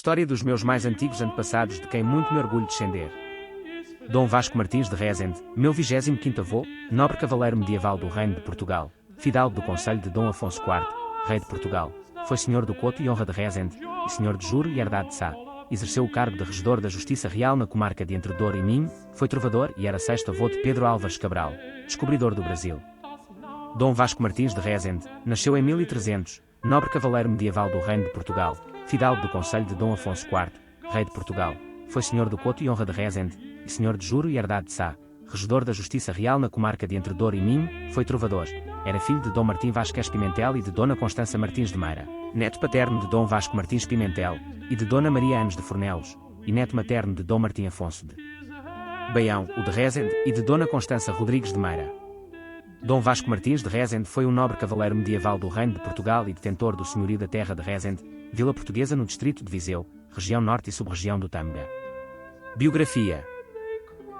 História dos meus mais antigos antepassados de quem muito me orgulho descender. Dom Vasco Martins de Rezende, meu 25º avô, nobre cavaleiro medieval do Reino de Portugal, fidalgo do conselho de Dom Afonso IV, rei de Portugal, foi senhor do Couto e honra de Rezende, e senhor de juro e herdade de Sá. Exerceu o cargo de regedor da Justiça Real na comarca de Entre Douro e Minho, foi trovador e era sexto avô de Pedro Álvares Cabral, descobridor do Brasil. Dom Vasco Martins de Rezende, nasceu em 1300, nobre cavaleiro medieval do Reino de Portugal, fidalgo do conselho de Dom Afonso IV, rei de Portugal, foi senhor do Couto e honra de Rezende, e senhor de juro e herdade de Sá. Regedor da Justiça Real na comarca de Entre Douro e Minho, foi trovador, era filho de Dom Martim Vasquez Pimentel e de Dona Constança Martins de Meira, neto paterno de Dom Vasco Martins Pimentel, e de Dona Maria Anes de Fornelos, e neto materno de Dom Martim Afonso de Baião, o de Rezende, e de Dona Constança Rodrigues de Meira. Dom Vasco Martins de Rezende foi um nobre cavaleiro medieval do Reino de Portugal e detentor do senhorio da terra de Rezende, vila portuguesa no distrito de Viseu, região norte e sub-região do Tâmega. Biografia.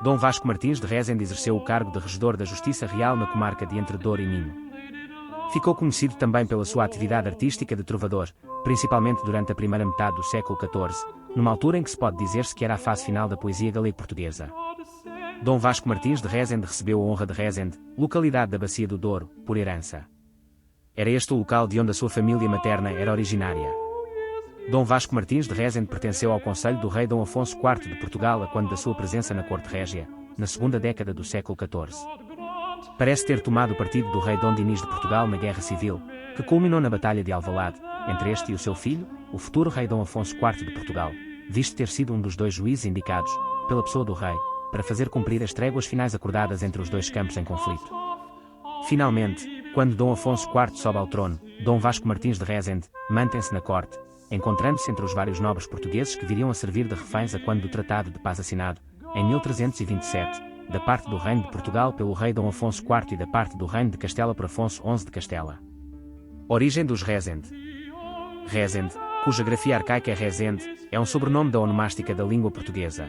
Dom Vasco Martins de Rezende exerceu o cargo de regedor da Justiça Real na comarca de Entre Douro e Minho. Ficou conhecido também pela sua atividade artística de trovador, principalmente durante a primeira metade do século XIV, numa altura em que se pode dizer-se que era a fase final da poesia galego-portuguesa. Dom Vasco Martins de Rezende recebeu a honra de Rezende, localidade da Bacia do Douro, por herança. Era este o local de onde a sua família materna era originária. Dom Vasco Martins de Rezende pertenceu ao conselho do rei Dom Afonso IV de Portugal a quando da sua presença na corte régia, na segunda década do século XIV. Parece ter tomado o partido do rei Dom Dinis de Portugal na Guerra Civil, que culminou na Batalha de Alvalade, entre este e o seu filho, o futuro rei Dom Afonso IV de Portugal, visto ter sido um dos dois juízes indicados, pela pessoa do rei, para fazer cumprir as tréguas finais acordadas entre os dois campos em conflito. Finalmente, quando Dom Afonso IV sobe ao trono, Dom Vasco Martins de Rezende mantém-se na corte, encontrando-se entre os vários nobres portugueses que viriam a servir de reféns a quando do Tratado de Paz assinado, em 1327, da parte do Reino de Portugal pelo rei Dom Afonso IV e da parte do Reino de Castela por Afonso XI de Castela. Origem dos Rezende. Rezende, cuja grafia arcaica é Rezende, é um sobrenome da onomástica da língua portuguesa.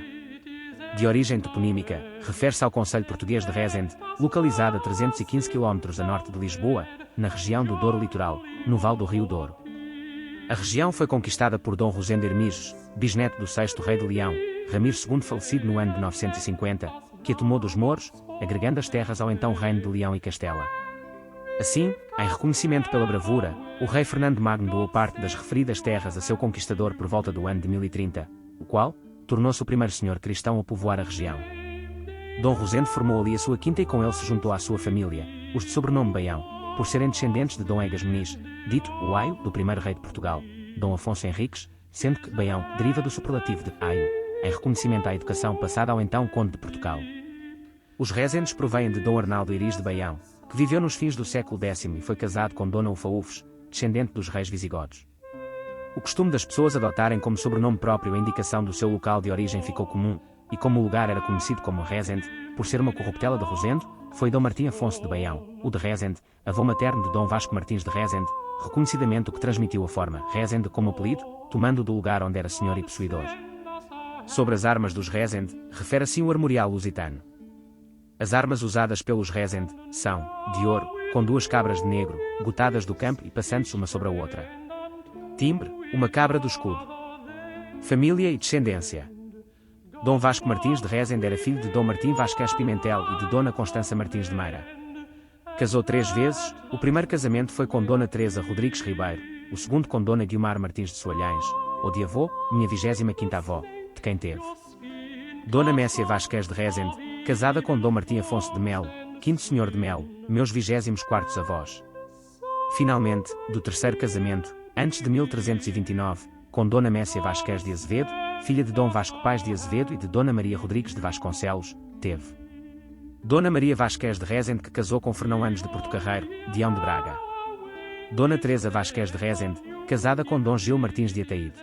De origem toponímica, refere-se ao concelho português de Rezende, localizado a 315 km a norte de Lisboa, na região do Douro Litoral, no Vale do Rio Douro. A região foi conquistada por Dom Rosendo Hermíges, bisneto do 6º rei de Leão, Ramiro II falecido no ano de 950, que a tomou dos mouros, agregando as terras ao então reino de Leão e Castela. Assim, em reconhecimento pela bravura, o rei Fernando Magno doou parte das referidas terras a seu conquistador por volta do ano de 1030, o qual tornou-se o primeiro senhor cristão a povoar a região. Dom Rosendo formou ali a sua quinta e com ele se juntou à sua família, os de sobrenome Baião, por serem descendentes de Dom Egas Muniz, dito o Aio do primeiro rei de Portugal, Dom Afonso Henriques, sendo que Baião deriva do superlativo de Aio, em reconhecimento à educação passada ao então Conde de Portugal. Os Rezendes provêm de Dom Arnaldo Iris de Baião, que viveu nos fins do século X e foi casado com Dona Ufaúfes, descendente dos reis visigodos. O costume das pessoas adotarem como sobrenome próprio a indicação do seu local de origem ficou comum, e como o lugar era conhecido como Rezende, por ser uma corruptela de Rosendo, foi Dom Martim Afonso de Baião, o de Rezende, avô materno de Dom Vasco Martins de Rezende, reconhecidamente o que transmitiu a forma Rezende como apelido, tomando do lugar onde era senhor e possuidor. Sobre as armas dos Rezende, refere assim o armorial lusitano. As armas usadas pelos Rezende são, de ouro, com 2 cabras de negro, gotadas do campo e passando-se uma sobre a outra. Timbre, uma cabra do escudo. Família e descendência. Dom Vasco Martins de Rezende era filho de Dom Martim Vasquez Pimentel e de Dona Constança Martins de Meira. Casou 3 vezes, o primeiro casamento foi com Dona Teresa Rodrigues Ribeiro, o segundo com Dona Guiomar Martins de Soalhães, ou de avô, minha 25ª avó, de quem teve. Dona Messia Vasquez de Rezende, casada com Dom Martim Afonso de Melo, 5º senhor de Melo, meus 24º avós. Finalmente, do terceiro casamento, antes de 1329, com Dona Messia Vasquez de Azevedo, filha de Dom Vasco Pais de Azevedo e de Dona Maria Rodrigues de Vasconcelos, teve. Dona Maria Vasquez de Rezende que casou com Fernão Anos de Portocarreiro, Dião de Braga. Dona Teresa Vasquez de Rezende, casada com Dom Gil Martins de Ataíde.